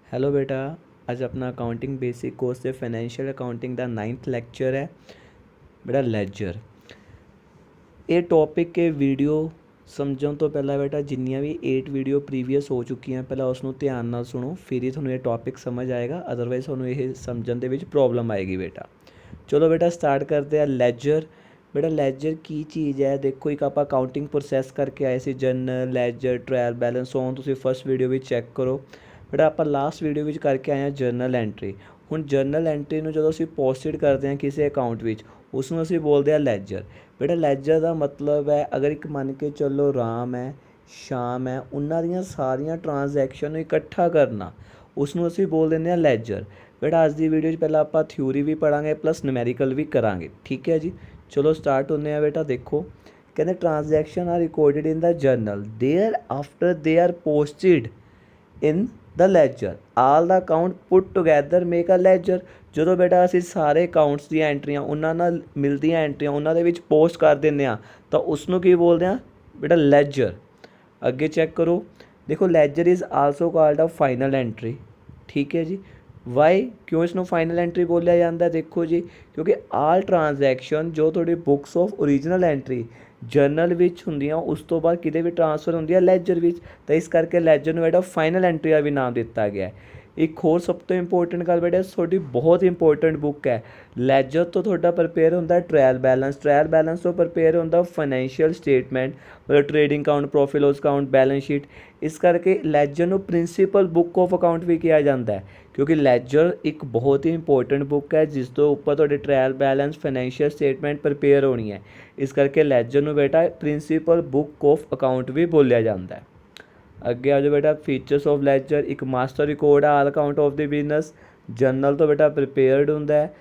Hello ਬੇਟਾ, ਅੱਜ ਆਪਣਾ ਅਕਾਊਂਟਿੰਗ ਬੇਸਿਕ ਕੋਰਸ ਦੇ ਫਾਈਨੈਂਸ਼ੀਅਲ ਅਕਾਊਂਟਿੰਗ ਦਾ 9th ਲੈਕਚਰ ਹੈ ਬੇਟਾ ਲੈਜਰ। ਇਹ ਟੌਪਿਕ ਇਹ ਵੀਡੀਓ ਸਮਝਣ ਤੋਂ ਪਹਿਲਾਂ ਬੇਟਾ ਜਿੰਨੀਆਂ ਵੀ 8 ਵੀਡੀਓ ਪ੍ਰੀਵੀਅਸ ਹੋ ਚੁੱਕੀਆਂ ਪਹਿਲਾਂ ਉਸ ਨੂੰ ਧਿਆਨ ਨਾਲ ਸੁਣੋ, ਫਿਰ ਹੀ ਤੁਹਾਨੂੰ ਇਹ ਟੌਪਿਕ ਸਮਝ ਆਏਗਾ, ਅਦਰਵਾਈਜ਼ ਤੁਹਾਨੂੰ ਇਹ ਸਮਝਣ ਦੇ ਵਿੱਚ ਪ੍ਰੋਬਲਮ ਆਏਗੀ ਬੇਟਾ। ਚਲੋ ਬੇਟਾ ਸਟਾਰਟ ਕਰਦੇ ਆ ਲੈਜਰ। ਬੇਟਾ ਲੈਜਰ ਕੀ ਚੀਜ਼ ਹੈ? ਦੇਖੋ, ਇੱਕ ਆਪਾਂ ਅਕਾਊਂਟਿੰਗ ਪ੍ਰੋਸੈਸ ਕਰਕੇ ਆਏ ਸੀ, journal, ledger, trial balance on, ਤੁਸੀਂ ਫਸਟ ਵੀਡੀਓ ਵਿੱਚ ਚੈੱਕ ਕਰੋ। ਬੇਟਾ ਆਪਾਂ ਲਾਸਟ ਵੀਡੀਓ ਵਿੱਚ ਕਰਕੇ ਆਏ ਹਾਂ ਜਰਨਲ ਐਂਟਰੀ। ਹੁਣ ਜਰਨਲ ਐਂਟਰੀ ਨੂੰ ਜਦੋਂ ਅਸੀਂ ਪੋਸਟਡ ਕਰਦੇ ਹਾਂ ਕਿਸੇ ਅਕਾਊਂਟ ਵਿੱਚ, ਉਸ ਨੂੰ ਅਸੀਂ ਬੋਲਦੇ ਹਾਂ ਲੈਜਰ। ਬੇਟਾ ਲੈਜਰ ਦਾ ਮਤਲਬ ਹੈ, ਅਗਰ ਇੱਕ ਮੰਨ ਕੇ ਚੱਲੋ ਰਾਮ ਹੈ, ਸ਼ਾਮ ਹੈ, ਉਹਨਾਂ ਦੀਆਂ ਸਾਰੀਆਂ ਟ੍ਰਾਂਜੈਕਸ਼ਨ ਨੂੰ ਇਕੱਠਾ ਕਰਨਾ, ਉਸ ਨੂੰ ਅਸੀਂ ਬੋਲ ਦਿੰਦੇ ਹਾਂ ਲੈਜਰ। ਬੇਟਾ ਅੱਜ ਦੀ ਵੀਡੀਓ 'ਚ ਪਹਿਲਾਂ ਆਪਾਂ ਥਿਊਰੀ ਵੀ ਪੜ੍ਹਾਂਗੇ ਪਲੱਸ ਨਿਊਮੈਰੀਕਲ ਵੀ ਕਰਾਂਗੇ, ਠੀਕ ਹੈ ਜੀ। ਚਲੋ ਸਟਾਰਟ ਹੁੰਦੇ ਆ ਬੇਟਾ। ਦੇਖੋ ਕਹਿੰਦੇ transaction are recorded in the journal, thereafter they are posted in the ledger, all the account put together make a ledger. ਜਦੋਂ ਬੇਟਾ ਅਸੀਂ ਸਾਰੇ ਅਕਾਊਂਟਸ ਦੀਆਂ ਐਂਟਰੀਆਂ, ਉਹਨਾਂ ਨਾਲ ਮਿਲਦੀਆਂ ਐਂਟਰੀਆਂ ਉਹਨਾਂ ਦੇ ਵਿੱਚ ਪੋਸਟ ਕਰ ਦਿੰਦੇ ਹਾਂ, ਤਾਂ ਉਸ ਨੂੰ ਕੀ ਬੋਲਦੇ ਹਾਂ ਬੇਟਾ ਲੈਜਰ। ਅੱਗੇ ਚੈੱਕ ਕਰੋ, ਦੇਖੋ ledger is also called a final entry, ਠੀਕ ਹੈ ਜੀ। ਵਾਈ, ਕਿਉਂ ਇਸ ਨੂੰ ਫਾਈਨਲ ਐਂਟਰੀ ਬੋਲਿਆ ਜਾਂਦਾ? ਦੇਖੋ ਜੀ, ਕਿਉਂਕਿ ਆਲ ਟ੍ਰਾਂਜੈਕਸ਼ਨ ਜੋ ਤੁਹਾਡੀ books of original entry general ਵਿੱਚ ਹੁੰਦੀਆਂ, ਉਸ ਤੋਂ ਬਾਅਦ ਕਿਤੇ ਵੀ ਟ੍ਰਾਂਸਫਰ ਹੁੰਦੀ ਹੈ ਲੈਜਰ ਵਿੱਚ, ਤਾਂ ਇਸ ਕਰਕੇ ਲੈਜਰ ਨੂੰ ਬੇਟਾ ਫਾਈਨਲ ਐਂਟਰੀ ਦਾ ਵੀ ਨਾਮ ਦਿੱਤਾ ਗਿਆ ਹੈ। ਇੱਕ ਹੋਰ ਸਭ ਤੋਂ ਇੰਪੋਰਟੈਂਟ ਗੱਲ ਬੇਟਾ, ਤੁਹਾਡੀ ਬਹੁਤ ਇੰਪੋਰਟੈਂਟ ਬੁੱਕ ਹੈ ਲੈਜਰ ਤੋਂ ਤੁਹਾਡਾ ਪ੍ਰਪੇਅਰ ਹੁੰਦਾ ਟ੍ਰਾਇਲ ਬੈਲੈਂਸ, ਟ੍ਰਾਇਲ ਬੈਲੈਂਸ ਤੋਂ ਪ੍ਰਪੇਅਰ ਹੁੰਦਾ ਫਾਈਨੈਂਸ਼ੀਅਲ ਸਟੇਟਮੈਂਟ, ਮਤਲਬ trading account, profit loss account, balance sheet. ਇਸ ਕਰਕੇ ਲੈਜਰ ਨੂੰ ਪ੍ਰਿੰਸੀਪਲ ਬੁੱਕ ਆਫ ਅਕਾਊਂਟ ਵੀ ਕਿਹਾ ਜਾਂਦਾ ਹੈ, ਕਿਉਂਕਿ ਲੈਜਰ ਇੱਕ ਬਹੁਤ ਹੀ ਇੰਪੋਰਟੈਂਟ ਬੁੱਕ ਹੈ ਜਿਸ ਤੋਂ ਉੱਪਰ ਤੁਹਾਡੇ trial balance, financial statement prepare ਹੋਣੀ ਹੈ। ਇਸ ਕਰਕੇ ਲੈਜਰ ਨੂੰ ਬੇਟਾ ਪ੍ਰਿੰਸੀਪਲ ਬੁੱਕ ਆਫ ਅਕਾਊਂਟ ਵੀ ਬੋਲਿਆ ਜਾਂਦਾ ਹੈ। ਅੱਗੇ ਆ ਜਾਓ ਬੇਟਾ, ਫੀਚਰਸ ਆਫ ਲੈਜਰ। ਇੱਕ master record of all account of the business, journal ਤੋਂ ਬੇਟਾ ਪ੍ਰਿਪੇਅਰਡ ਹੁੰਦਾ ਹੈ।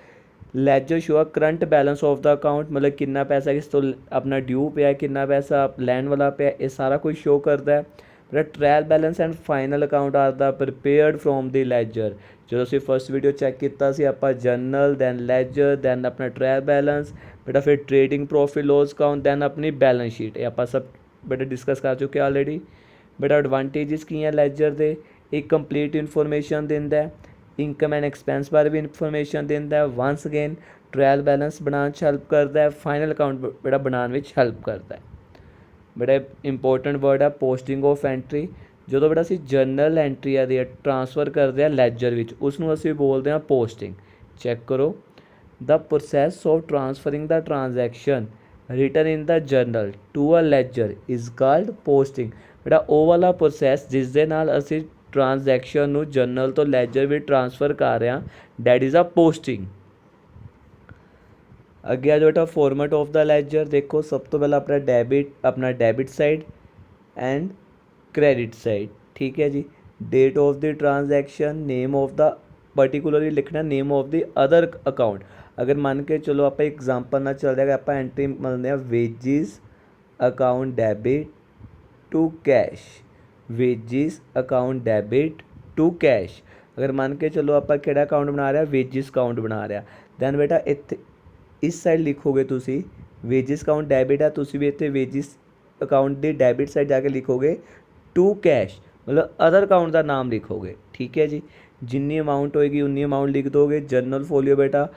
Ledger show a current balance of the account, ਮਤਲਬ ਕਿੰਨਾ ਪੈਸਾ ਕਿਸ ਤੋਂ ਆਪਣਾ ਡਿਊ ਪਿਆ, ਕਿੰਨਾ ਪੈਸਾ ਲੈਣ ਵਾਲਾ ਪਿਆ, ਇਹ ਸਾਰਾ ਕੁਝ ਸ਼ੋ ਕਰਦਾ ਹੈ। ਬੇਟਾ trial balance and final account are the prepared from the ledger. ਜਦੋਂ ਅਸੀਂ ਫਸਟ ਵੀਡੀਓ ਚੈੱਕ ਕੀਤਾ ਸੀ ਆਪਾਂ ਜਰਨਲ, ਦੈਨ ਲੈਜਰ, ਦੈਨ ਆਪਣਾ ਟ੍ਰਾਇਲ ਬੈਲੈਂਸ, ਬੇਟਾ ਫਿਰ trading profit loss account, then ਆਪਣੀ ਬੈਲੈਂਸ ਸ਼ੀਟ। ਇਹ ਆਪਾਂ ਸਭ ਬੇਟਾ ਡਿਸਕਸ ਕਰ ਚੁੱਕੇ ਆਲਰੇਡੀ। ਬੇਟਾ ਐਡਵਾਂਟੇਜਸ ਕੀ ਹੈ ਲੈਜਰ ਦੇ? ਇੱਕ ਕੰਪਲੀਟ ਇਨਫੋਰਮੇਸ਼ਨ ਦਿੰਦਾ ਹੈ, ਇਨਕਮ ਐਂਡ ਐਕਸਪੈਂਸ ਬਾਰੇ ਵੀ ਇਨਫੋਰਮੇਸ਼ਨ ਦਿੰਦਾ ਹੈ। ਵੰਸ ਅਗੇਨ ਟ੍ਰਾਇਲ ਬੈਲੈਂਸ ਬਣਾਉਣ 'ਚ ਹੈਲਪ ਕਰਦਾ ਹੈ, ਫਾਈਨਲ ਅਕਾਊਂਟ ਬੇਟਾ ਬਣਾਉਣ ਵਿੱਚ ਹੈਲਪ ਕਰਦਾ ਹੈ। ਬੜਾ ਇੰਪੋਰਟੈਂਟ ਵਰਡ ਹੈ ਪੋਸਟਿੰਗ ਆਫ ਐਂਟਰੀ। ਜਦੋਂ ਬੇਟਾ ਅਸੀਂ ਜਰਨਲ ਐਂਟਰੀ ਆ ਦੀ ਟ੍ਰਾਂਸਫਰ ਕਰਦੇ ਹਾਂ ਲੈਜਰ ਵਿੱਚ, ਉਸ ਨੂੰ ਅਸੀਂ ਬੋਲਦੇ ਹਾਂ ਪੋਸਟਿੰਗ। ਚੈੱਕ ਕਰੋ, the process of transferring the transaction written in the journal to a ledger is called posting. ਬੇਟਾ ਉਹ ਵਾਲਾ ਪ੍ਰੋਸੈਸ ਜਿਸ ਦੇ ਨਾਲ ਅਸੀਂ ਟ੍ਰਾਂਜੈਕਸ਼ਨ ਨੂੰ ਜਰਨਲ ਤੋਂ ਲੈਜਰ ਵਿੱਚ ਟ੍ਰਾਂਸਫਰ ਕਰ ਰਹੇ ਹਾਂ, ਡੈਟ ਇਜ਼ ਅ ਪੋਸਟਿੰਗ। ਅੱਗੇ ਆ ਜਾਓ ਬੇਟਾ ਫੋਰਮੈਟ ਆਫ ਦਾ ਲੈਜਰ। ਦੇਖੋ ਸਭ ਤੋਂ ਪਹਿਲਾਂ ਆਪਣਾ debit side and credit side, ਠੀਕ ਹੈ ਜੀ। Date of the transaction, name of the particularly ਲਿਖਣਾ, name of the other account. ਅਗਰ ਮੰਨ ਕੇ ਚਲੋ ਆਪਾਂ ਐਗਜ਼ਾਮਪਲ ਨਾਲ ਚੱਲਦੇ ਹਾਂ, ਆਪਾਂ ਐਂਟਰੀ ਮੰਨਦੇ ਹਾਂ wages account debit to cash, wages account debit to cash. ਅਗਰ ਮੰਨ ਕੇ ਚਲੋ ਆਪਾਂ ਕਿਹੜਾ ਅਕਾਊਂਟ ਬਣਾ ਰਿਹਾ, ਵੇਜਿਸ ਅਕਾਊਂਟ ਬਣਾ ਰਿਹਾ, ਦੈਨ ਬੇਟਾ ਇੱਥੇ ਇਸ ਸਾਈਡ ਲਿਖੋਗੇ ਤੁਸੀਂ ਵੇਜਿਸ ਅਕਾਊਂਟ ਡੈਬਿਟ ਹੈ, ਤੁਸੀਂ ਵੀ ਇੱਥੇ ਵੇਜਿਸ ਅਕਾਊਂਟ ਦੀ ਡੈਬਿਟ ਸਾਈਡ ਜਾ ਕੇ ਲਿਖੋਗੇ ਟੂ ਕੈਸ਼, ਮਤਲਬ ਅਦਰ ਅਕਾਊਂਟ ਦਾ ਨਾਮ ਲਿਖੋਗੇ, ਠੀਕ ਹੈ ਜੀ। ਜਿੰਨੀ ਅਮਾਊਂਟ ਹੋਏਗੀ ਉਨੀ ਅਮਾਊਂਟ ਲਿਖ ਦੋਗੇ। ਜਰਨਲ ਫੋਲੀਓ ਬੇਟਾ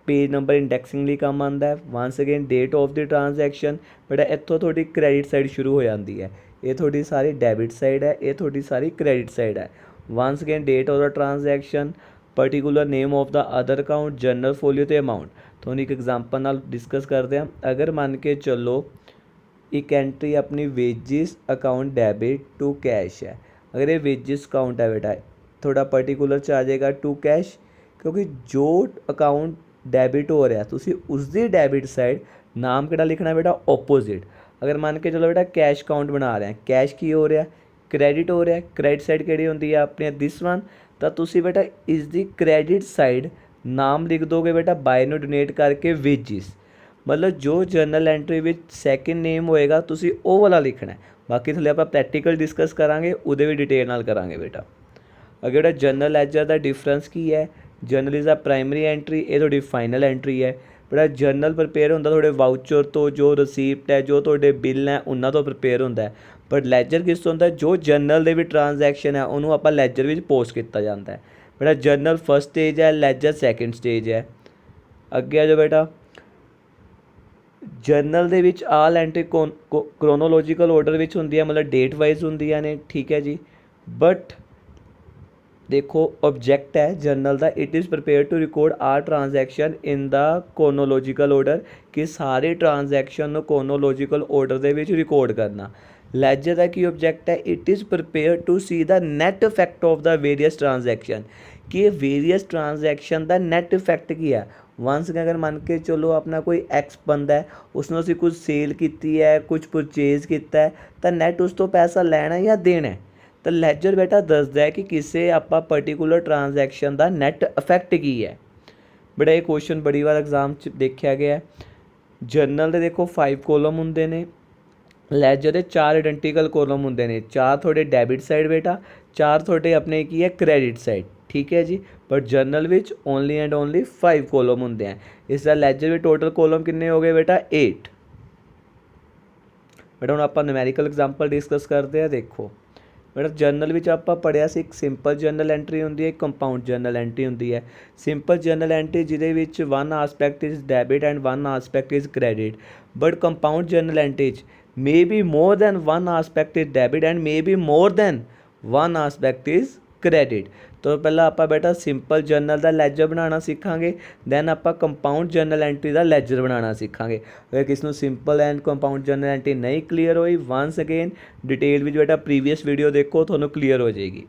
ਪੇਜ ਨੰਬਰ ਇੰਡੈਕਸਿੰਗ ਲਈ ਕੰਮ ਆਉਂਦਾ ਹੈ। Once again date of the transaction, ਬੇਟਾ ਇੱਥੋਂ ਤੁਹਾਡੀ ਕ੍ਰੈਡਿਟ ਸਾਈਡ ਸ਼ੁਰੂ ਹੋ ਜਾਂਦੀ ਹੈ, ਇਹ ਤੁਹਾਡੀ ਸਾਰੀ ਡੈਬਿਟ ਸਾਈਡ ਹੈ, ਇਹ ਤੁਹਾਡੀ ਸਾਰੀ ਕ੍ਰੈਡਿਟ ਸਾਈਡ ਹੈ। Once again date of the transaction, particular name of the other account, general folio ਅਤੇ ਅਮਾਊਂਟ। ਤੁਹਾਨੂੰ ਇੱਕ ਐਗਜ਼ਾਮਪਲ ਨਾਲ ਡਿਸਕਸ ਕਰਦੇ ਹਾਂ। ਅਗਰ ਮੰਨ ਕੇ ਚੱਲੋ ਇੱਕ ਐਂਟਰੀ ਆਪਣੀ wages account debit to cash ਹੈ, ਅਗਰ ਇਹ ਵੇਜਿਸ ਅਕਾਊਂਟ ਹੈ ਬੇਟਾ ਤੁਹਾਡਾ ਪਰਟੀਕੂਲਰ 'ਚ ਆ ਜਾਏਗਾ ਟੂ ਕੈਸ਼, ਕਿਉਂਕਿ ਜੋ ਅਕਾਊਂਟ ਡੈਬਿਟ ਹੋ ਰਿਹਾ ਤੁਸੀਂ ਉਸਦੀ ਡੈਬਿਟ ਸਾਈਡ ਨਾਮ ਕਿਹੜਾ ਲਿਖਣਾ ਬੇਟਾ, ਓਪੋਜ਼ਿਟ। ਅਗਰ ਮੰਨ ਕੇ ਚਲੋ ਬੇਟਾ ਕੈਸ਼ ਅਕਾਊਂਟ ਬਣਾ ਰਹੇ, ਕੈਸ਼ ਕੀ ਹੋ ਰਿਹਾ, ਕ੍ਰੈਡਿਟ ਹੋ ਰਿਹਾ, ਕ੍ਰੈਡਿਟ ਸਾਈਡ ਕਿਹੜੀ ਹੁੰਦੀ ਹੈ ਆਪਣੀ ਦਿਸ ਵਨ, ਤਾਂ ਤੁਸੀਂ ਬੇਟਾ ਇਸ ਦੀ ਕ੍ਰੈਡਿਟ ਸਾਈਡ ਨਾਮ ਲਿਖ ਦੋਗੇ ਬੇਟਾ ਬਾਏ ਨੂੰ ਡੋਨੇਟ ਕਰਕੇ ਵੇਜਿਸ, ਮਤਲਬ ਜੋ ਜਰਨਲ ਐਂਟਰੀ ਵਿੱਚ ਸੈਕਿੰਡ ਨੇਮ ਹੋਏਗਾ ਤੁਸੀਂ ਉਹ ਵਾਲਾ ਲਿਖਣਾ। ਬਾਕੀ ਥੱਲੇ ਆਪਾਂ ਪ੍ਰੈਕਟੀਕਲ ਡਿਸਕਸ ਕਰਾਂਗੇ, ਉਹਦੇ ਵੀ ਡਿਟੇਲ ਨਾਲ ਕਰਾਂਗੇ ਬੇਟਾ। ਅੱਗੇ ਜਿਹੜਾ ਜਰਨਲ ਲੈਜਰ ਦਾ ਡਿਫਰੈਂਸ ਕੀ ਹੈ, ਜਰਨਲ ਇਜ਼ ਆ ਪ੍ਰਾਇਮਰੀ ਐਂਟਰੀ, ਇਹ ਤੁਹਾਡੀ ਫਾਈਨਲ ਐਂਟਰੀ ਹੈ। ਬੜਾ ਜਰਨਲ ਪ੍ਰਪੇਅਰ ਹੁੰਦਾ ਤੁਹਾਡੇ ਵਾਊਚਰ ਤੋਂ, ਜੋ ਰਸੀਪਟ ਹੈ, ਜੋ ਤੁਹਾਡੇ ਬਿੱਲ ਹੈ ਉਹਨਾਂ ਤੋਂ ਪ੍ਰਪੇਅਰ ਹੁੰਦਾ ਹੈ। ਪਰ ਲੈਜਰ ਕਿਸ ਤੋਂ ਹੁੰਦਾ, ਜੋ ਜਰਨਲ ਦੇ ਵਿੱਚ ਟ੍ਰਾਂਜੈਕਸ਼ਨ ਹੈ ਉਹਨੂੰ ਆਪਾਂ ਲੈਜਰ ਵਿੱਚ ਪੋਸਟ ਕੀਤਾ ਜਾਂਦਾ ਹੈ। ਬੇਟਾ ਜਰਨਲ ਫਸਟ ਸਟੇਜ ਹੈ, ਲੈਜਰ ਸੈਕਿੰਡ ਸਟੇਜ ਹੈ। ਅੱਗੇ ਆ ਜਾਓ ਬੇਟਾ, ਜਰਨਲ ਦੇ ਵਿੱਚ ਆਲ ਐਂਟਰੀ ਕ੍ਰੋਨੋਲੋਜੀਕਲ ਆਰਡਰ ਵਿੱਚ ਹੁੰਦੀਆਂ, ਮਤਲਬ ਡੇਟ ਵਾਈਜ਼ ਹੁੰਦੀਆਂ ਨੇ, ਠੀਕ ਹੈ ਜੀ। ਬਟ देखो ऑब्जेक्ट है जर्नल का, it is prepare to record are transaction in the chronological order, कि सारे ट्रांजैक्शन क्रोनोलॉजिकल ऑर्डर दे विच रिकॉर्ड करना। लैजर का की ऑब्जेक्ट है, it is prepare to see the net effect of the various transaction, कि वेरियस ट्रांजैक्शन का नैट इफैक्ट की है। वंस अगर मान के चलो अपना कोई एक्स बंदा है, उसने उसी कुछ सेल की है, कुछ परचेज किया है, तो नैट उस तो पैसा लेना या देना है। तो ਲੈਜਰ ਬੇਟਾ ਦੱਸਦਾ ਹੈ ਕਿ ਕਿਸੇ ਆਪਾਂ ਪਰਟੀਕੂਲਰ ਟ੍ਰਾਂਜੈਕਸ਼ਨ ਦਾ ਨੈਟ ਇਫੈਕਟ ਕੀ ਹੈ। ਬੇਟਾ ਇਹ ਕੁਐਸਚਨ ਬੜੀ ਵਾਰ ਐਗਜ਼ਾਮ 'ਚ ਦੇਖਿਆ ਗਿਆ। ਜਰਨਲ ਦੇ ਦੇਖੋ 5 ਕੋਲਮ ਹੁੰਦੇ ਨੇ, ਲੈਜਰ ਦੇ 4 ਆਇਡੈਂਟੀਕਲ ਕੋਲਮ ਹੁੰਦੇ ਨੇ। 4 ਤੁਹਾਡੇ ਡੈਬਿਟ ਸਾਈਡ ਬੇਟਾ, 4 ਤੁਹਾਡੇ ਆਪਣੇ ਕੀ ਹੈ ਕ੍ਰੈਡਿਟ ਸਾਈਡ, ਠੀਕ ਹੈ ਜੀ। ਬਟ ਜਰਨਲ ਵਿੱਚ ਓਨਲੀ ਐਂਡ ਓਨਲੀ 5 ਕੋਲਮ ਹੁੰਦੇ ਆ। ਇਸ ਦਾ ਲੈਜਰ ਵਿੱਚ ਟੋਟਲ ਕੋਲਮ ਕਿੰਨੇ ਹੋ ਗਏ ਬੇਟਾ 8। ਬੇਟਾ ਹੁਣ ਆਪਾਂ ਨਿਊਮੈਰੀਕਲ ਐਗਜ਼ਾਮਪਲ ਡਿਸਕਸ ਕਰਦੇ ਆ। ਦੇਖੋ बेटा जर्नल में आप पढ़िया से एक सिंपल जर्नल एंट्री होंगी है, एक कंपाउंड जर्नल एंट्री होंगी है। सिंपल जर्नल एंट्री जिहदे one aspect is debit and one aspect is credit. But compound journal entry may be more than one aspect is debit and may be more than one aspect is credit. तो पहला आप बेटा simple journal का ledger बनाना सीखांगे, then आप compound journal entry का ledger बनाना सीखांगे। अगर किसी को simple and compound journal entry नहीं क्लीयर हुई, वंस अगेन डिटेल में बेटा प्रीवियस वीडियो देखो, थोड़ा क्लीयर हो जाएगी।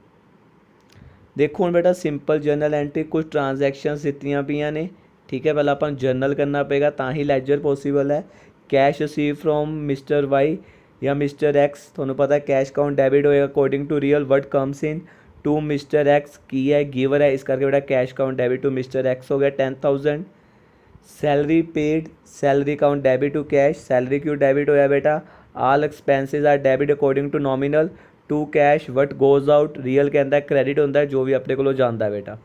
देखो हम बेटा सिंपल जर्नल एंट्री कुछ ट्रांजैक्शन दित्तियां पईयां ने, ठीक है। पहला अपन जर्नल करना पेगा ता ही लैजर पॉसीबल है। Cash receive from mister Y या मिस्टर एक्स, थोड़ा पता कैश अकाउंट डेबिट होएगा according to real what comes in to mister X, की है गिवर है, इस करके बेटा cash account debit to mister X हो गया 10,000। Salary paid, salary account debit to cash, salary क्यों डेबिट होया बेटा, all expenses are debit according to nominal to cash what goes out, real कहता है क्रेडिट होता है जो भी अपने को जाता है बेटा।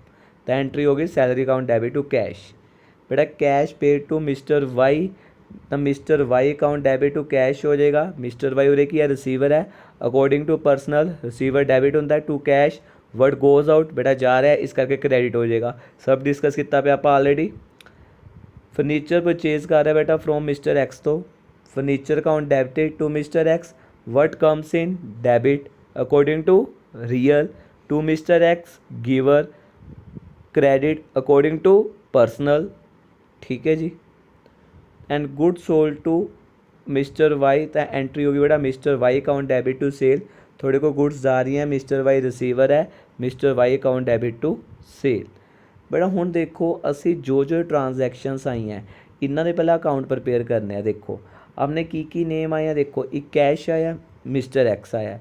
तो एंट्री होगी salary account debit to cash. बेटा cash paid to mister Y, तो mister Y account debit to cash हो जाएगा। मिस्टर वाई उरे की है रिसीवर है, according to personal receiver debit होता है to cash what goes out, बेटा जा रहा है इस करके क्रेडिट हो जाएगा। सब डिस्कस किया पे आप ऑलरेडी। फर्नीचर परचेज कर रहा है बेटा फ्रॉम मिस्टर एक्स, तो furniture account debited to mister X what comes in debit according to real to mister X giver credit according to personal, ठीक है जी। And good sold to mister Y, तो entry होगी बेटा mister Y account debit to sale, थोड़े को goods जा रही हैं, मिस्टर वाई रिसीवर है, mister Y account debit to sale. बेटा हुण देखो असी जो जो ट्रांजैक्शनस आई हैं इन्हों के पहले अकाउंट प्रिपेयर करने हैं। देखो आपने की नेम आया, देखो एक कैश आया, मिस्टर एक्स आया।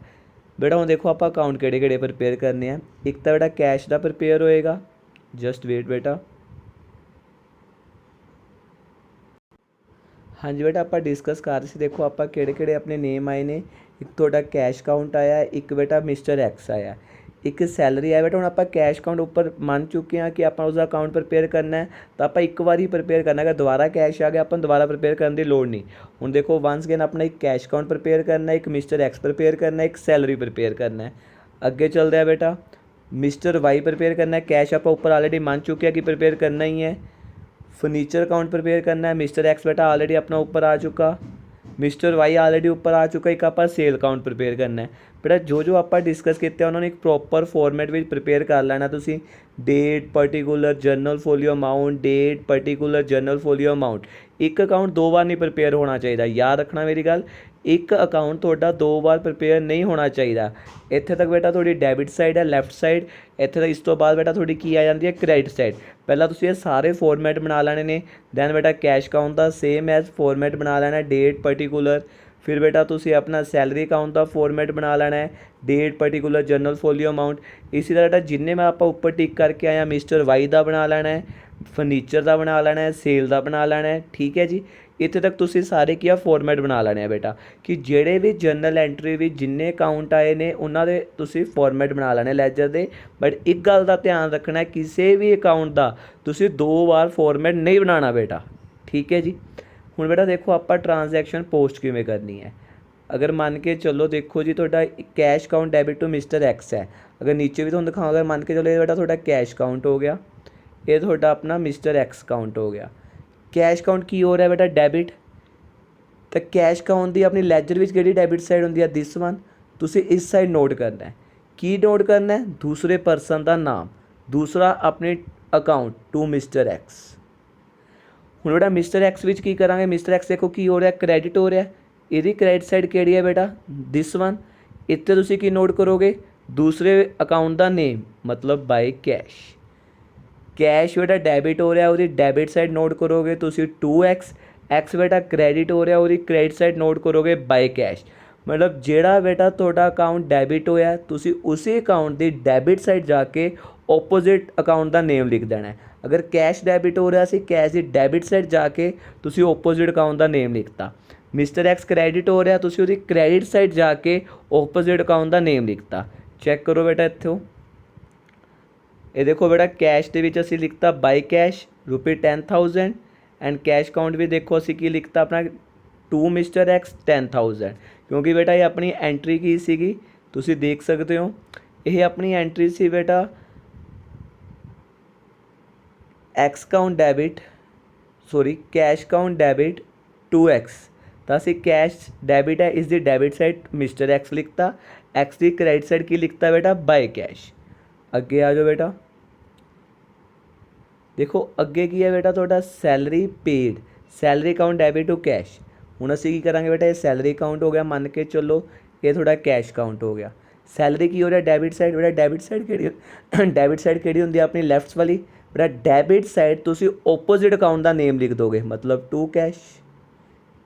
बेटा हुण देखो आप अकाउंट किहड़े किहड़े प्रिपेयर करने हैं। एक तो बेटा कैश का प्रिपेयर होएगा, जस्ट वेट बेटा। हाँ जी बेटा आप डिस्कस कर रहे थे, देखो आप किहड़े किहड़े अपने नेम आए ने। एक थोड़ा कैश अकाउंट आया, एक बेटा मिस्टर एक्स आया, एक सैलरी आया। बेटा हम आप कैश अकाउंट उपर मान चुके हैं कि आप उसका अकाउंट प्रिपेयर करना है, तो आप एक बार ही प्रिपेयर करना। अगर दोबारा कैश आ गया अपन दोबारा प्रिपेयर करने की लोड़ नहीं। हूँ देखो वंस अगेन अपना एक कैश अकाउंट प्रिपेयर करना है, एक मिस्टर एक्स प्रिपेयर करना है, एक सैलरी प्रिपेयर करना है। अगे चल रहा है बेटा मिस्टर वाई प्रिपेयर करना है, कैश आप ऊपर ऑलरेडी मान चुके हैं कि प्रिपेयर करना ही है। फर्नीचर अकाउंट प्रिपेयर करना है, मिस्टर एक्स बेटा ऑलरेडी अपना ऊपर आ चुका, मिस्टर वाई ऑलरेडी ऊपर आ चुका। एक आप सेल अकाउंट प्रिपेयर करना है। बेटा जो जो आप डिस्कस किया उन्होंने एक प्रॉपर फॉर्मेट में प्रिपेयर कर लेना। तुसी date particular journal folio amount, date particular journal folio amount. एक अकाउंट 2 बार नहीं प्रिपेयर होना चाहिए, याद रखना मेरी गल। एक अकाउंट थोड़ा 2 बार प्रिपेयर नहीं होना चाहिए। इत्थे तक बेटा थोड़ी डेबिट साइड है लैफ्ट साइड, इत्थे तक इस तो बाद बेटा थोड़ी की आ जाती है क्रेडिट साइड। पहला तुसीं ये सारे फॉर्मेट बना लेने ने, दैन बेटा कैश अकाउंट का सेम एज फॉर्मेट बना लेना है, डेट पर्टिकुलर। फिर बेटा तुसीं अपना सैलरी अकाउंट का फॉर्मेट बना लेना है, date particular journal folio amount. इसी तरह बेटा जिन्ने मैं आप ऊपर टिक करके आया, मिस्टर वाई का बना लेना है, फर्नीचर का बना लेना है, सेल का बना लेना है, ठीक है जी। इत्थे तक तुसीं सारे की फॉर्मेट बना लेने हैं बेटा, कि ਜਿਹੜੇ भी जर्नल एंट्री भी जिन्ने अकाउंट आए ने उन्होंने दे तुसीं फॉर्मेट बना लेने लैजर दे। बट एक गल का ध्यान रखना है, किसी भी अकाउंट का तुसीं 2 बार फॉर्मेट नहीं बनाना बेटा, ठीक है जी। हुण बेटा देखो आप ट्रांजैक्शन पोस्ट किवें करनी है। अगर मान के चलो देखो जी ਤੁਹਾਡਾ cash count debit to mister X है, अगर नीचे भी ਤੁਹਾਨੂੰ ਦਿਖਾਵਾਂ, अगर मान के चलो ये बेटा ਤੁਹਾਡਾ कैश काउंट हो गया, ये ਤੁਹਾਡਾ अपना मिस्टर एक्स काउंट हो गया। कैश काउंट की हो रहा है बेटा डेबिट, तो कैश काउंट ਦੀ ਆਪਣੀ ਲੈਜਰ ਵਿੱਚ ਕਿਹੜੀ ਡੈਬਿਟ ਸਾਈਡ ਹੁੰਦੀ ਹੈ, ਦਿਸ ਵਨ। ਤੁਸੀਂ ਇਸ ਸਾਈਡ ਨੋਟ ਕਰਨਾ ਹੈ, ਕੀ ਨੋਟ ਕਰਨਾ ਹੈ, ਦੂਸਰੇ ਪਰਸਨ ਦਾ ਨਾਮ, ਦੂਸਰਾ ਆਪਣੇ ਅਕਾਊਂਟ ਟੂ ਮਿਸਟਰ ਐਕਸ। ਹੁਣ ਬੇਟਾ ਮਿਸਟਰ ਐਕਸ ਵਿੱਚ ਕੀ ਕਰਾਂਗੇ, ਮਿਸਟਰ ਐਕਸ ਦੇਖੋ ਕੀ ਹੋ ਰਿਹਾ, ਕ੍ਰੈਡਿਟ ਹੋ ਰਿਹਾ, ਇਹਦੀ ਕ੍ਰੈਡਿਟ ਸਾਈਡ ਕਿਹੜੀ ਹੈ ਬੇਟਾ, ਦਿਸ ਵਨ। ਇੱਥੇ ਤੁਸੀਂ ਕੀ ਨੋਟ ਕਰੋਗੇ, ਦੂਸਰੇ ਅਕਾਊਂਟ ਦਾ ਨੇਮ, ਮਤਲਬ ਬਾਈ ਕੈਸ਼। कैश बेटा डेबिट हो रहा है, ਉਹਦੀ डेबिट साइड नोट करोगे ਤੁਸੀਂ 2x, x बेटा क्रेडिट हो रहा ਉਹਦੀ क्रेडिट साइड नोट करोगे बाय कैश। मतलब ਜਿਹੜਾ बेटा ਤੁਹਾਡਾ ਅਕਾਊਂਟ ਡੈਬਿਟ ਹੋਇਆ ਤੁਸੀਂ ਉਸੇ ਅਕਾਊਂਟ ਦੀ ਡੈਬਿਟ ਸਾਈਡ ਜਾ ਕੇ ਓਪੋजिट ਅਕਾਊਂਟ ਦਾ ਨੇਮ ਲਿਖ ਦੇਣਾ ਹੈ। ਅਗਰ ਕੈਸ਼ ਡੈਬਿਟ ਹੋ ਰਿਹਾ ਸੀ, ਕੈਸ਼ ਦੀ ਡੈਬਿਟ ਸਾਈਡ ਜਾ ਕੇ ਤੁਸੀਂ ਓਪੋजिट ਅਕਾਊਂਟ ਦਾ ਨੇਮ ਲਿਖਤਾ। ਮਿਸਟਰ ਐਕਸ ਕ੍ਰੈਡਿਟ ਹੋ ਰਿਹਾ, ਤੁਸੀਂ ਉਹਦੀ ਕ੍ਰੈਡਿਟ ਸਾਈਡ ਜਾ ਕੇ ਓਪੋजिट ਅਕਾਊਂਟ ਦਾ ਨੇਮ ਲਿਖਤਾ। ਚੈੱਕ ਕਰੋ बेटा ਇੱਥੋਂ, ये देखो बेटा कैश ਦੇ ਵਿੱਚ ਅਸੀਂ ਲਿਖਤਾ ਬਾਈ ਕੈਸ਼ ਰੁਪਏ 10,000 ਐਂਡ ਕੈਸ਼ ਕਾਊਂਟ ਵੀ ਦੇਖੋ ਅਸੀਂ ਕੀ ਲਿਖਤਾ ਆਪਣਾ ਟੂ ਮਿਸਟਰ ਐਕਸ 10,000, ਕਿਉਂਕਿ ਬੇਟਾ ਇਹ ਆਪਣੀ ਐਂਟਰੀ ਕੀ ਸੀਗੀ ਤੁਸੀਂ ਦੇਖ ਸਕਦੇ ਹੋ, ਇਹ ਆਪਣੀ ਐਂਟਰੀ ਸੀ ਬੇਟਾ X account debit sorry cash account debit 2x। ਤਾਂ ਅਸੀਂ ਕੈਸ਼ ਡੈਬਿਟ ਹੈ, ਇਸ ਦੀ ਡੈਬਿਟ ਸਾਈਡ ਮਿਸਟਰ ਐਕਸ ਲਿਖਤਾ, ਐਕਸ ਦੀ ਕ੍ਰੈਡਿਟ ਸਾਈਡ ਕੀ ਲਿਖਤਾ ਬੇਟਾ ਬਾਈ ਕੈਸ਼। ਅੱਗੇ ਆ ਜਾਓ बेटा, देखो अगे की है बेटा थोड़ा salary paid, salary account debit to cash. हूँ असी की करांगे बेटा, ये सैलरी अकाउंट हो गया, मान के चलो ये थोड़ा कैश अकाउंट हो गया। सैलरी की हो रहा डेबिट साइड, बेटा डेबिट साइड कि डेबिट साइड कि होंगी अपनी लैफ्ट वाली, बेटा डेबिट साइड तुसी ओपोजिट अकाउंट का नेम लिख दोगे, मतलब टू कैश।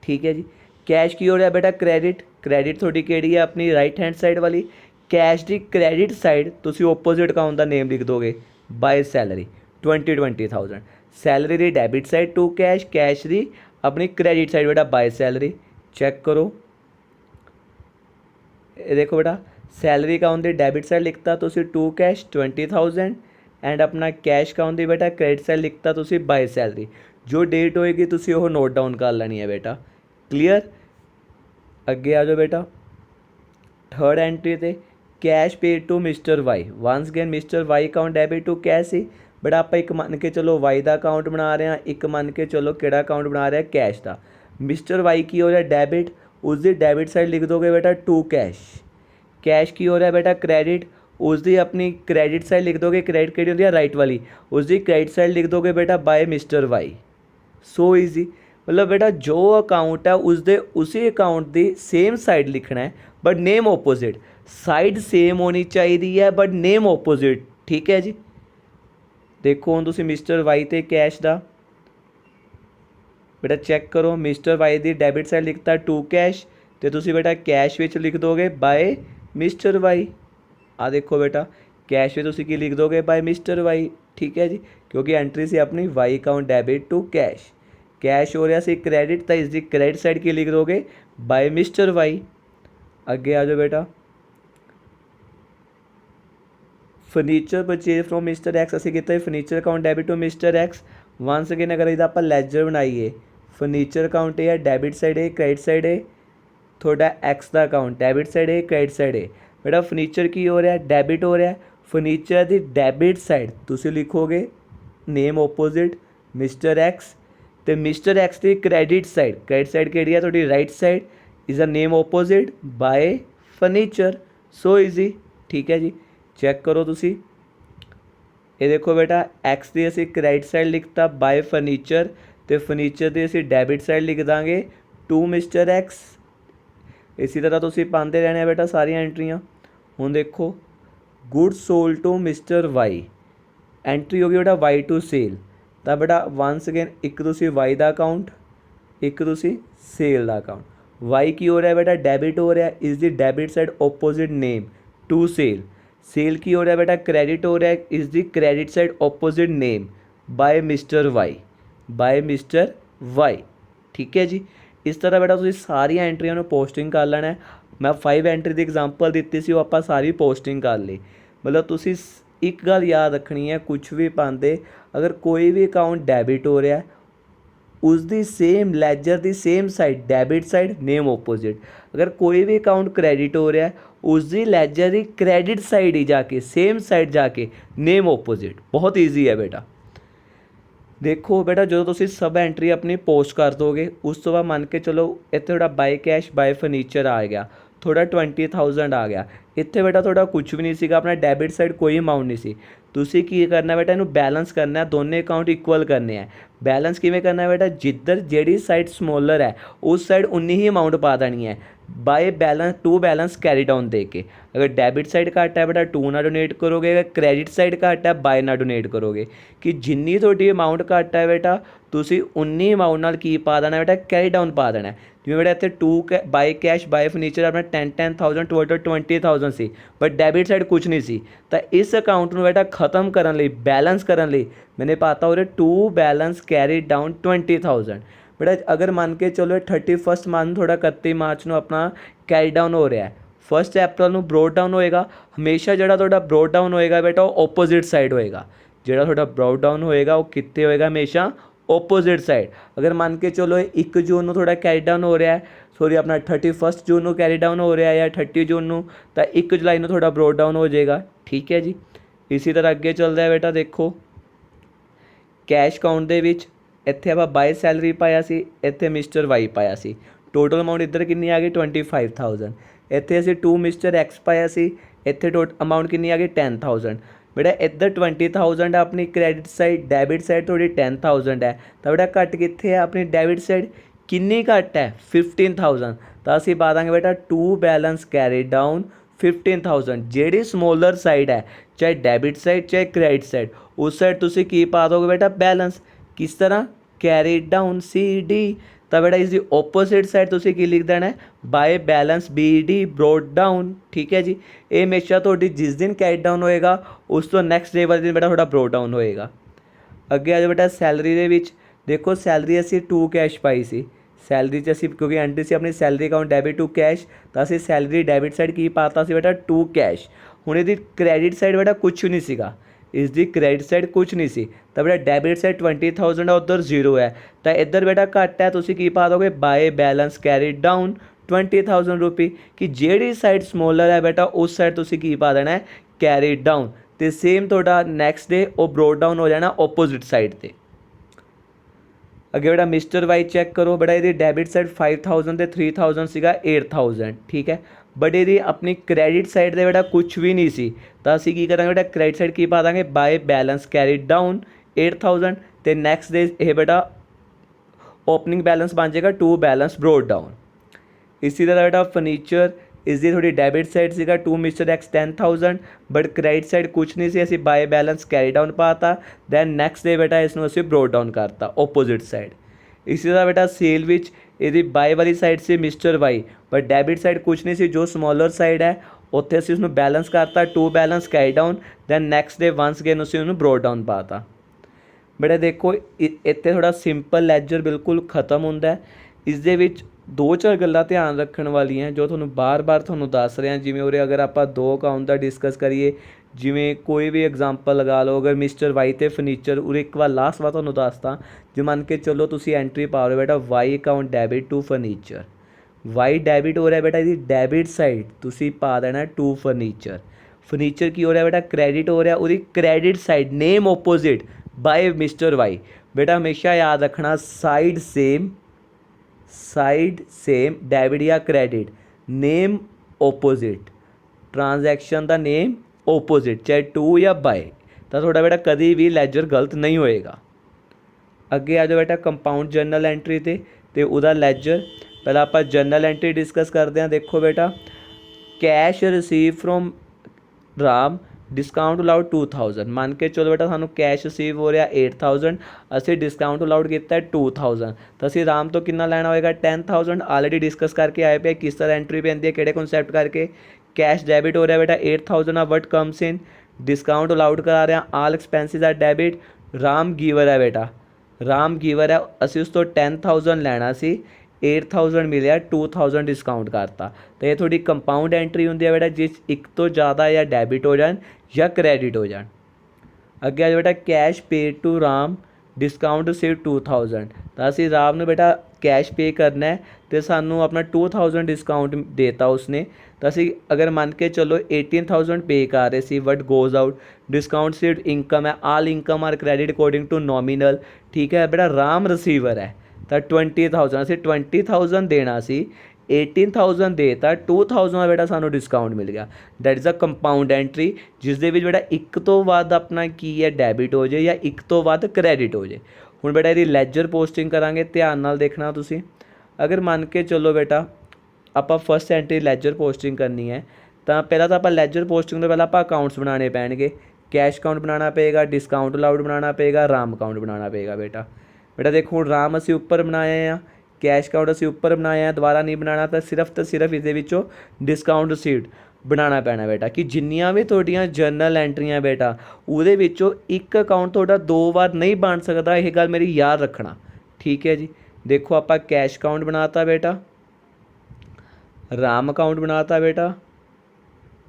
ठीक है जी। कैश की हो रहा बेटा क्रेडिट, क्रेडिट थोड़ी केड़ी है अपनी राइट हैंड साइड वाली, कैश की क्रेडिट साइड तुसी ओपोजिट अकाउंट का नेम लिख दोगे बाय सैलरी 20,000। सैलरी की debit side to cash, cash की अपनी क्रेडिट साइड बेटा बाय सैलरी। चेक करो ये देखो बेटा सैलरी अकाउंट की डेबिट साइड लिखता तुसी टू कैश 20,000 एंड अपना कैश अकाउंट की बेटा क्रेडिट साइड लिखता तुसी बाय सैलरी। जो डेट होएगी तुसी वो नोट डाउन कर लेनी है बेटा। क्लीयर। अगे आ जाओ बेटा थर्ड एंट्री ते cash paid to mister Y. Once again mister Y account debit to cash ही, बट आप एक मान के चलो वाई का अकाउंट बना रहे हैं, एक मान के चलो किहड़ा अकाउंट बना रहे हैं कैश का। मिस्टर वाई की हो रहा है डेबिट, उसकी डेबिट साइड लिख दोगे बेटा टू कैश। कैश की हो रहा है बेटा क्रेडिट, उसकी अपनी क्रेडिट साइड लिख दोगे, क्रेडिट केड़ी होंदी है राइट वाली, उसकी क्रेडिट साइड लिख दोगे बेटा by mister Y. So easy. मतलब बेटा जो अकाउंट है उसके उसी अकाउंट की सेम साइड लिखना है but name opposite, side same होनी चाहिए है बट नेम ओपोजिट। ठीक है जी। देखो हम तुसी मिस्टर वाई ते कैश का बेटा चेक करो, मिस्टर वाई की डेबिट साइड लिखता टू कैश, तो तुसी बेटा कैश विच लिख दोगे बाय मिस्टर वाई। आ देखो बेटा कैश में तुसी की लिख दोगे बाय मिस्टर वाई। ठीक है जी, क्योंकि एंट्री से अपनी Y account debit to cash, cash हो रहा सी क्रेडिट, तो इसकी क्रेडिट साइड की लिख दोगे बाय मिस्टर वाई। अगे आ जाओ बेटा furniture purchase from mister X, असी किया furniture account debit to mister X. Once again अगर इहदा आपां लैजर बनाइए, फर्नीचर अकाउंट है डेबिट साइड है, क्रेडिट साइड है थोड़ा एक्स का अकाउंट, डेबिट साइड है क्रेडिट साइड है। बेटा फर्नीचर की हो रहा है डेबिट हो रहा है, फर्नीचर की डेबिट साइड तुसी लिखोगे नेम ओपोजिट मिस्टर एक्स, तो मिस्टर एक्स की क्रेडिट साइड केड़ी है थोड़ी right side, is a name opposite bye furniture. So easy. ठीक है जी। चेक करो तुसी ये देखो बेटा एक्स की असी क्रेडिट साइड लिखता बाय फर्नीचर, तो फर्नीचर की असी डेबिट साइड लिख देंगे टू मिस्टर एक्स। इसी तरह तुसी पाते रहने बेटा सारिया एंट्रियाँ। हुण देखो goods sold to mister Y, entry होगी बेटा वाई टू सेल, तो बेटा वंस अगेन एक तुसी वाई का अकाउंट, एक तुसी सेल का अकाउंट। वाई की हो रहा है बेटा डेबिट हो रहा है, इस दी debit side opposite name to sale. Sale की हो रहा है बेटा क्रेडिट हो रहा है, इस दी credit side opposite name by mister Y, by mister Y. ठीक है जी। इस तरह बेटा तुसीं सारिया एंट्रियां नूं पोस्टिंग कर लेना है। मैं 5 एंट्री की एग्जाम्पल दी सी, वो आपां सारी पोस्टिंग कर ली। मतलब तुसीं एक गल याद रखनी है, कुछ भी पाते अगर कोई भी अकाउंट डेबिट हो रहा है उसकी सेम लैजर की same side debit side name opposite. अगर कोई भी अकाउंट क्रेडिट हो रहा है उसकी लैजर की क्रेडिट साइड ही जाके सेम साइड जाके नेम ओपोजिट। बहुत ईजी है बेटा। देखो बेटा जो तुम सब एंट्री अपनी पोस्ट कर दोगे उस तो बाद मन के चलो इतने थोड़ा बाय कैश बाय फर्नीचर आ गया, थोड़ा 20,000 आ गया। इतने बेटा थोड़ा कुछ भी नहीं सीगा, अपना डेबिट साइड कोई अमाउंट नहीं सी। तुसी की करना बेटा इनू बैलेंस करना है, दोनों अकाउंट इक्वल करने हैं। बैलेंस किवें करना है बेटा, जिधर जेड़ी साइड स्मॉलर है उस साइड उन्नी ही अमाउंट पा देनी है by balance to balance carry down दे के। अगर डेबिट साइड घट है बेटा टू ना डोनेट करोगे, अगर क्रेडिट साइड घट है बाय ना डोनेट करोगे। कि जिन्नी थोड़ी अमाउंट घट है बेटा तुसी उन्नी अमाउंट नाल की पा देना बेटा कैरी डाउन पा देना है। जिवें बेटा इत्थे to by cash by furniture अपना 10,000 टोटल 20,000 सी, बट डेबिट साइड कुछ नहीं सी। तो इस अकाउंट में बेटा खत्म करने लई बैलेंस करने लई मैंने पाता हो टू बैलेंस कैरी डाउन 20,000। बेटा अगर मान के चलो 31 मंथ थोड़ा 31 मार्च को अपना कैरी डाउन हो रहा है, 1 अप्रैल को ब्रॉड डाउन होएगा। हमेशा जो थोड़ा ब्रॉड डाउन होएगा बेटा वो ओपोजिट साइड होएगा। जो थोड़ा ब्रॉड डाउन होएगा वो कितने होएगा, हमेशा ओपोजिट साइड। अगर मान के चलो 1 जून को थोड़ा कैरी डाउन हो रहा है, सॉरी अपना 31 जून को कैरी डाउन हो रहा है या 30 जून को, तो 1 जुलाई को थोड़ा ब्रॉड डाउन हो जाएगा। ठीक है जी। इसी तरह अगे चल रहा है बेटा, देखो कैश अकाउंट दे विच इत्थे आपां बाय सैलरी पाया सी, इत्थे मिस्टर वाई पाया सी। टोटल अमाउंट इधर कितनी आ गई 25,000। इत्थे असीं टू मिस्टर एक्स पाया सी, इत्थे टोटल अमाउंट कितनी आ गई 10,000। बेटा इधर 20,000 है अपनी क्रेडिट साइड, डेबिट साइड थोड़ी 10,000 है। तो बेटा घट कित्थे है अपनी डेबिट साइड, कितनी घट है 15,000। तो असीं पा दांगे बेटा टू बैलेंस कैरी डाउन 15,000। जेड़ी स्मॉलर साइड है चाहे डेबिट साइड चाहे क्रेडिट साइड उस साइड तुसीं की पा दोगे बेटा बैलेंस। किस तरह, कैरी डाउन सी डी। तो बेटा इसकी ओपोजिट साइड तुसीं की लिख देना है by balance B D brought down. ठीक है जी। ये हमेशा थोड़ी जिस दिन कैरी डाउन होएगा उस तो नैक्सट डे वाले दिन बेटा थोड़ा ब्रॉड डाउन होएगा। अगे आ जाओ बेटा सैलरी दे विच, देखो सैलरी असीं टू कैश पाई सी। सैलरी च असीं क्योंकि एंट्री सी अपनी salary account debit to cash, तो असीं सैलरी डेबिट साइड की पाता सी बेटा टू कैश। हुण इहदी क्रेडिट साइड बेटा कुछ नहीं सीगा, इसकी क्रेडिट साइड कुछ नहीं सी। तो बेटा डेबिट साइड 20,000 है उधर जीरो है, तो इधर बेटा घट है तुसीं की पा दोगे बाय बैलेंस कैरी डाउन 20,000 रुपी। कि जेड़ी साइड स्मॉलर है बेटा उस साइड तुसीं की पा देना है कैरी डाउन, तो सेम थोड़ा नैक्सट डे वो ब्रॉड डाउन हो जाना ओपोजिट साइड ते। अगे बेटा मिस्टर वाई चैक करो, बेटा ये डेबिट साइड 5,000 ते 3,000 सीगा 8,000। ठीक है, बट ये अपनी क्रेडिट साइड से बेटा कुछ भी नहीं सी। तो असीं की करांगे बेटा क्रेडिट साइड की पा देंगे बाय बैलेंस कैरी डाउन 8,000 ते नैक्सट डे ये बेटा ओपनिंग बैलेंस बन जाएगा टू बैलेंस ब्रॉड डाउन। इसी तरह बेटा फर्नीचर इसकी थोड़ी डेबिट साइड सीगा to mister X 10,000, but credit side कुछ नहीं सी, असीं बाय बैलेंस कैरी डाउन पाता। दैन नैक्सट डे बेटा इसनूं असीं ब्रॉड डाउन करता ओपोजिट साइड। इसी तरह बेटा सेल विच यदि बाय वाली साइड से mister Y, but debit side कुछ नहीं सी, जो स्मॉलर साइड है उत्थे असीं उसनूं बैलेंस करता to balance carry down. Then next day once again असीं उहनूं ब्रॉड डाउन पाता। बेटा देखो इत्थे थोड़ा सिंपल लैजर बिल्कुल खत्म हुंदा है। इस दे विच दो चार गल्लां ध्यान रखण वालियां जो तुहानूं बार-बार तुहानूं दस रहा। जिवें उरे अगर आपां दो अकाउंट दा डिस्कस करिए, जिवें कोई भी एग्जाम्पल लगा लो, अगर मिस्टर वाई ते फर्नीचर उरे एक बार लास्ट बार तुहानूं दसदा, जे मन के चलो तुसीं एंट्री पा रहे हो बेटा Y account debit to furniture, Y debit हो रहा है बेटा इसकी डेबिट साइड तुसीं पा देना टू फर्नीचर। फर्नीचर की हो रहा है बेटा क्रेडिट हो रहा है, उसकी credit side name opposite by mister Y. बेटा हमेशा याद रखना साइड सेम डेबिट या क्रेडिट नेम ओपोजिट, ट्रांजैक्शन का नेम ओपोजिट, चाहे टू या बाय, तो थोड़ा बेटा कभी भी लैजर गलत नहीं होएगा। अगे आ जाओ बेटा कंपाउंड जर्नल एंट्री ते उहदा लैजर। पहले आप जर्नल एंट्री डिस्कस करते हैं। देखो बेटा cash receive from Ram discount allowed 2,000। मान के चलो बेटा सानू कैश रिसीव हो रहा 8,000, असी डिस्काउंट अलाउड किया 2,000, तो असी राम तो कितना लेना होएगा 10,000। ऑलरेडी डिस्कस करके आए पे किस तरह एंट्री पे आती है, किहड़े कॉन्सैप्ट करके। कैश डेबिट हो रहा है बेटा 8,000 ah what comes in, discount allowed करा रहे हैं, all expenses are debit. Ram giver है बेटा, राम गिवर है, असी उस तो 10,000 लेना सी, 8,000 मिले 2,000 डिस्काउंट करता। तो ये थोड़ी कंपाउंड एंट्री होंगी है बेटा जिस एक तो ज़्यादा या डेबिट हो जाए या क्रेडिट हो जाए। अगे आ बेटा cash paid to Ram discount received 2000 तो असी राम ने बेटा कैश पे करना है तो सानू अपना 2000 डिस्काउंट देता उसने तो असी अगर मान के चलो 18000 पे कर रहे सी what goes out discount received income है all income are credit according to nominal ठीक है बेटा राम रिसीवर है तो 20000 असी 20000 देना सी 18000 देता 2000 बेटा सानू डिस्काउंट मिल गया that is a compound entry जिस दे विच बेटा एक तो बाद अपना की है डैबिट हो जाए या एक तो बाद क्रेडिट हो जाए हुण बेटा इहदी लैजर पोस्टिंग करांगे ध्यान नाल देखना तुसीं अगर मान के चलो बेटा आपां फस्ट एंट्री लैजर पोस्टिंग करनी है तो पहला तो आपां लैजर पोस्टिंग तो पहला आपां अकाउंट्स बनाने पैणगे कैश अकाउंट बनाना पेगा डिस्काउंट अलाउड बनाना पेगा राम अकाउंट बनाना पेगा बेटा बेटा देखो हुण राम असीं उपर बनाए हैं कैश अकाउंट असीं उपर बनाए हैं दोबारा नहीं बनाना तो सिर्फ इहदे विचों डिस्काउंट रिसीव्ड बनाना पैना बेटा कि जिन्नियां भी तुहाडियां जर्नल एंट्रियां बेटा उहदे विचों एक अकाउंट तुहाडा दो बार नहीं बन सकदा यह गल मेरी याद रखना ठीक है जी देखो आपां कैश अकाउंट बनाता बेटा राम अकाउंट बनाता बेटा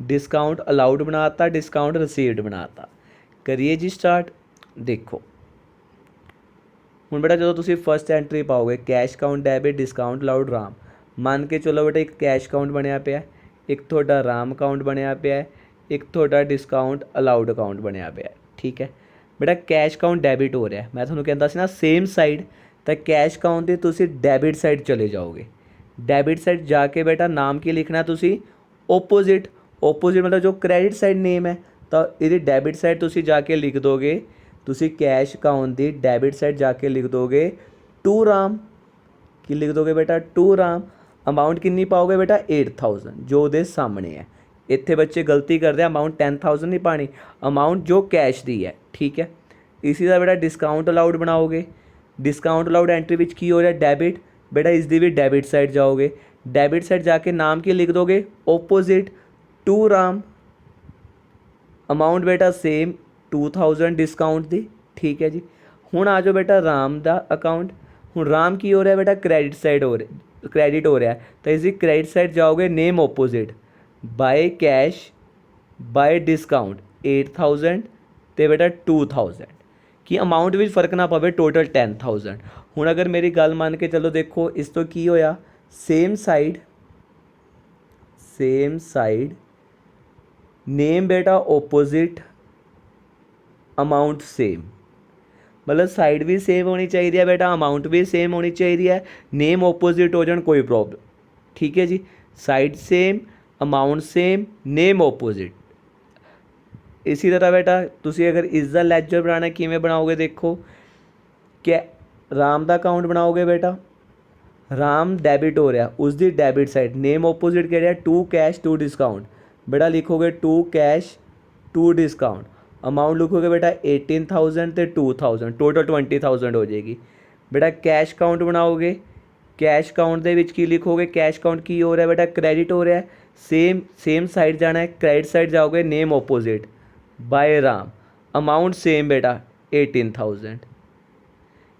डिस्काउंट अलाउड बनाता डिस्काउंट रिसीव्ड बनाता करिए जी स्टार्ट देखो हुण बेटा जो तुसीं फस्ट एंट्री पाओगे cash account debit discount allowed Ram मान के चलो बेटा एक कैश अकाउंट बनया पिया एक तुहाडा राम अकाउंट बनया पिया एक तुहाडा डिस्काउंट अलाउड अकाउंट बनया पिया ठीक है बेटा कैश अकाउंट डैबिट हो रहा है मैं तुहानूं कहंदा सी ना सेम साइड तो कैश अकाउंट की तुसीं डैबिट साइड चले जाओगे डैबिट साइड जाके बेटा नाम की लिखना तुसीं ओपोजिट ओपोजिट मतलब जो क्रेडिट साइड नेम है तो ये डैबिट साइड तुसीं जाके लिख दोगे तुसीं कैश अकाउंट की डैबिट साइड जाके लिख दोगे टू राम की लिख दोगे बेटा टू राम अमाउंट कितनी पाओगे बेटा 8000 जो उहदे सामने है इत्थे बच्चे गलती करते हैं अमाउंट 10000 नहीं पानी अमाउंट जो कैश दी है ठीक है इसी तरह बेटा डिस्काउंट अलाउड बनाओगे डिस्काउंट अलाउड एंट्री विच की हो रहा है डैबिट बेटा इसकी भी डैबिट साइड जाओगे डैबिट साइड जाके नाम की लिख दोगे ओपोजिट टू राम अमाउंट बेटा सेम 2000 डिस्काउंट दी ठीक है जी हुण आ जाओ बेटा राम दा अकाउंट हुण राम की हो रहा है बेटा क्रेडिट साइड हो रहा क्रेडिट हो रहा है तो इसकी क्रेडिट साइड जाओगे name opposite bye cash bye discount 8000 तो बेटा 2000 कि अमाउंट भी फर्क ना पवे टोटल 10000 हुण अगर मेरी गल मान के चलो देखो इस तो की होया सेम साइड नेम बेटा ओपोजिट अमाउंट सेम मतलब साइड भी सेम होनी चाहिए बेटा अमाउंट भी सेम होनी चाहिए नेम ओपोजिट हो जाए कोई प्रॉब्लम ठीक है जी side same amount same name opposite इसी तरह बेटा तुसी अगर इसका लैजर बनाना किमें बनाओगे देखो क्या राम का अकाउंट बनाओगे बेटा राम डैबिट हो रहा उसकी डैबिट साइड नेम ओपोजिट कह रहा टू कैश टू डिस्काउंट बेटा लिखोगे to cash to discount amount लिखोगे बेटा 18000 तो 2000 टोटल 20000 हो जाएगी बेटा कैश अकाउंट बनाओगे कैश अकाउंट के विच की लिखोगे कैश अकाउंट की हो रहा है बेटा क्रेडिट हो रहा है सेम साइड जाना है क्रेडिट साइड जाओगे name opposite by Ram amount same बेटा 18000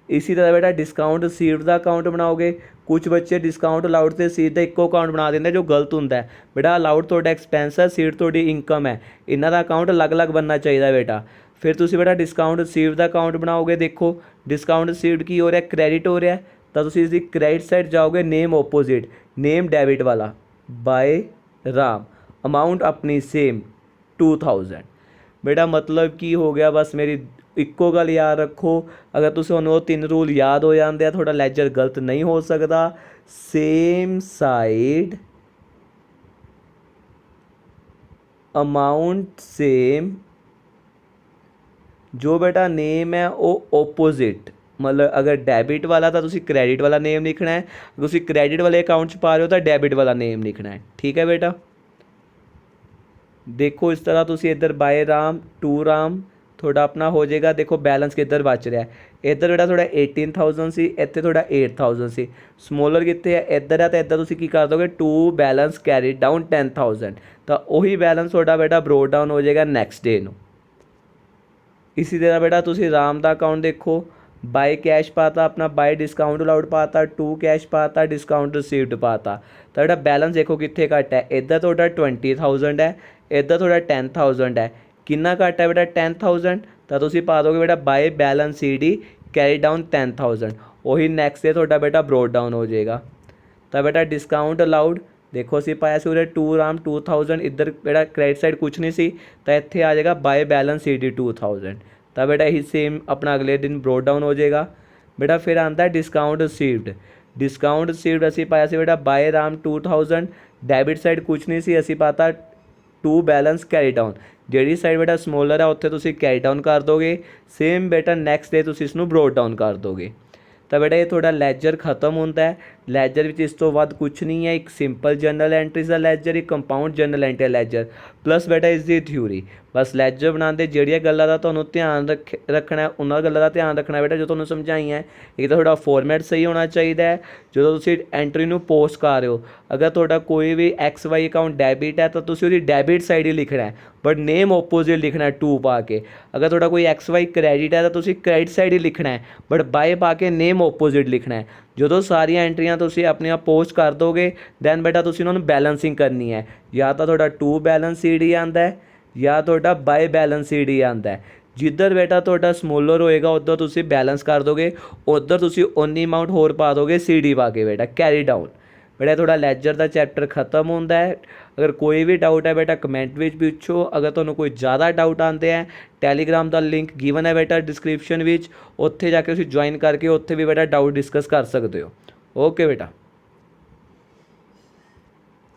इसी तरह बेटा डिस्काउंट रिसीव्ड का अकाउंट बनाओगे कुछ बच्चे डिस्काउंट अलाउड से रिसीव का इक्को अकाउंट बना देंगे जो गलत होंगे बेटा अलाउड थोड़ा एक्सपेंस है सीट थोड़ी इनकम है इन्हों का अकाउंट अलग अलग बनना चाहिए बेटा फिर तुम बेटा डिस्काउंट रिसीव का अकाउंट बनाओगे देखो डिस्काउंट रिसीव्ड की हो रहा है क्रेडिट हो रहा है तो तुम इसकी क्रेडिट साइड जाओगे नेम ओपोजिट नेम डैबिट वाला बाय राम अमाउंट अपनी सेम 2000 बेटा मतलब की हो गया बस मेरी इक्को गल याद रखो अगर तुहानूं वो 3 रूल याद हो जाते हैं थोड़ा लैजर गलत नहीं हो सकता सेम साइड अमाउंट सेम जो बेटा नेम है वो ओपोजिट मतलब अगर डैबिट वाला तो तुसी क्रेडिट वाला नेम लिखना है तुसी क्रेडिट वाले अकाउंट पा रहे हो तो डैबिट वाला नेम लिखना है ठीक है बेटा देखो इस तरह तुसी इधर बाय राम टू राम थोड़ा अपना हो जाएगा देखो बैलेंस किधर बच रहा है इधर बेटा थोड़ा 18000 सी इतने थोड़ा 8000 सी स्मॉलर कितने है इधर है तो इधर तुसी की कर दोगे टू बैलेंस कैरी डाउन 10000 तो वही बैलेंस थोड़ा बेटा ब्रोड डाउन हो जाएगा नैक्सट डे नू इसी तरह बेटा तुसी राम का अकाउंट देखो बाय कैश पाता अपना बाय डिस्काउंट अलाउड पाता टू कैश पाता डिस्काउंट रिसीव्ड पाता तो बेटा बैलेंस देखो कितने घट है इधर थोड़ा 20000 है इधर थोड़ा 10000 है कितना घट है बेटा 10000 तो तुसी पा दोगे बेटा by balance C D carry down 10,000, ਉਹੀ ਨੈਕਸਟ ਡੇ ਤੁਹਾਡਾ ਬੇਟਾ ਬਰੋਡ ਡਾਊਨ ਹੋ ਜਾਏਗਾ। ਤਾਂ ਬੇਟਾ ਡਿਸਕਾਊਂਟ ਅਲਾਊਡ ਦੇਖੋ ਅਸੀਂ ਪਾਇਆ ਸੀ ਉਰੇ 2 ਰਾਮ 2000, ਇੱਧਰ ਬੇਟਾ ਕ੍ਰੈਡਿਟ ਸਾਈਡ ਕੁਛ ਨਹੀਂ ਸੀ ਤਾਂ ਇੱਥੇ ਆ ਜਾਏਗਾ ਬਾਏ ਬੈਲੈਂਸ CD 2000। ਤਾਂ ਬੇਟਾ ਇਹੀ ਸੇਮ ਆਪਣਾ ਅਗਲੇ ਦਿਨ ਬਰੋਡ ਡਾਊਨ ਹੋ ਜਾਏਗਾ। ਬੇਟਾ ਫਿਰ ਆਉਂਦਾ ਡਿਸਕਾਊਂਟ ਰਿਸੀਵਡ। ਡਿਸਕਾਊਂਟ ਰਿਸੀਵਡ ਅਸੀਂ ਪਾਇਆ ਸੀ ਬੇਟਾ ਬਾਏ ਰਾਮ 2000, ਡੈਬਿਟ ਸਾਈਡ ਕੁਛ ਨਹੀਂ ਸੀ, ਅਸੀਂ ਪਾਤਾ 2 ਬੈਲੈਂਸ ਕੈਰੀ ਡਾਊਨ। ਜਿਹੜੀ ਸਾਈਡ ਬੇਟਾ ਸਮੋਲਰ ਹੈ ਉੱਥੇ ਤੁਸੀਂ ਕੈਰੀ ਡਾਊਨ ਕਰ ਦੋਗੇ, ਸੇਮ ਬੇਟਾ ਨੈਕਸਟ ਡੇ ਤੁਸੀਂ ਇਸਨੂੰ ਬਰੋਡ ਡਾਊਨ ਕਰ ਦੋਗੇ। ਤਾਂ ਬੇਟਾ ਇਹ ਤੁਹਾਡਾ ਲੈਜਰ ਖਤਮ ਹੁੰਦਾ ਹੈ। ਲੈਜਰ ਵਿੱਚ ਇਸ ਤੋਂ ਵੱਧ ਕੁਛ ਨਹੀਂ ਹੈ, ਇੱਕ ਸਿੰਪਲ ਜਨਰਲ ਐਂਟਰੀਜ਼ ਦਾ ਲੈਜਰ, ਇੱਕ compound general entry ledger plus ਬੇਟਾ ਇਸ ਦੀ ਥਿਊਰੀ। ਬਸ ਲੈਜਰ ਬਣਾਉਂਦੇ ਜਿਹੜੀਆਂ ਗੱਲਾਂ ਦਾ ਤੁਹਾਨੂੰ ਧਿਆਨ ਰੱਖਣਾ ਉਹਨਾਂ ਗੱਲਾਂ ਦਾ ਧਿਆਨ ਰੱਖਣਾ ਬੇਟਾ ਜੋ ਤੁਹਾਨੂੰ ਸਮਝਾਈਆਂ। ਇੱਕ ਤਾਂ ਤੁਹਾਡਾ ਫੋਰਮੈਟ ਸਹੀ ਹੋਣਾ ਚਾਹੀਦਾ ਹੈ ਜਦੋਂ ਤੁਸੀਂ ਐਂਟਰੀ ਨੂੰ ਪੋਸਟ ਕਰ ਰਹੇ ਹੋ। ਅਗਰ ਤੁਹਾਡਾ ਕੋਈ ਵੀ XY ਅਕਾਊਂਟ ਡੈਬਿਟ ਹੈ ਤਾਂ ਤੁਸੀਂ ਉਹਦੀ ਡੈਬਿਟ ਸਾਈਡ ਹੀ ਲਿਖਣਾ ਹੈ, ਬਟ ਨੇਮ ਓਪੋਜ਼ਿਟ ਲਿਖਣਾ 2 ਪਾ ਕੇ। ਅਗਰ ਤੁਹਾਡਾ ਕੋਈ XY ਕ੍ਰੈਡਿਟ ਹੈ ਤਾਂ ਤੁਸੀਂ ਕ੍ਰੈਡਿਟ ਸਾਈਡ ਹੀ ਲਿਖਣਾ ਹੈ, ਬਟ ਬਾਏ ਪਾ ਕੇ ਨੇਮ ਓਪੋਜ਼ਿਟ ਲਿਖਣਾ ਹੈ। ਜਦੋਂ ਸਾਰੀਆਂ ਐਂਟਰੀਆਂ ਤੁਸੀਂ ਆਪਣੀਆਂ ਪੋਸਟ ਕਰ ਦੋਗੇ ਦੈਨ ਬੇਟਾ ਤੁਸੀਂ ਉਹਨਾਂ ਨੂੰ ਬੈਲੈਂਸਿੰਗ ਕਰਨੀ ਹੈ। ਜਾਂ ਤਾਂ ਤੁਹਾਡਾ 2 ਬੈਲੈਂਸ CD ਆਉਂਦਾ ਹੈ ਜਾਂ ਤੁਹਾਡਾ ਬਾਏ ਬੈਲੈਂਸ CD ਆਉਂਦਾ ਹੈ। ਜਿੱਧਰ ਬੇਟਾ ਤੁਹਾਡਾ ਸਮੋਲਰ ਹੋਏਗਾ ਉੱਧਰ ਤੁਸੀਂ ਬੈਲੈਂਸ ਕਰ ਦੋਗੇ, ਉੱਧਰ ਤੁਸੀਂ ਓਨੀ ਅਮਾਊਂਟ ਹੋਰ ਪਾ ਦੋਗੇ CD ਪਾ ਕੇ ਬੇਟਾ ਕੈਰੀ ਡਾਊਨ। ਬੇਟਾ ਤੁਹਾਡਾ ਲੈਜਰ ਦਾ ਚੈਪਟਰ ਖਤਮ ਹੁੰਦਾ ਹੈ। ਅਗਰ ਕੋਈ ਵੀ ਡਾਊਟ ਹੈ ਬੇਟਾ ਕਮੈਂਟ ਵਿੱਚ ਪੁੱਛੋ। ਅਗਰ ਤੁਹਾਨੂੰ ਕੋਈ ਜ਼ਿਆਦਾ ਡਾਊਟ ਆਉਂਦੇ ਹੈ ਟੈਲੀਗ੍ਰਾਮ ਦਾ ਲਿੰਕ ਗਿਵਨ ਹੈ ਬੇਟਾ ਡਿਸਕ੍ਰਿਪਸ਼ਨ ਵਿੱਚ, ਉੱਥੇ ਜਾ ਕੇ ਤੁਸੀਂ ਜੁਆਇਨ ਕਰਕੇ ਉੱਥੇ ਵੀ ਬੇਟਾ ਡਾਊਟ ਡਿਸਕਸ ਕਰ ਸਕਦੇ ਹੋ। ਓਕੇ ਬੇਟਾ।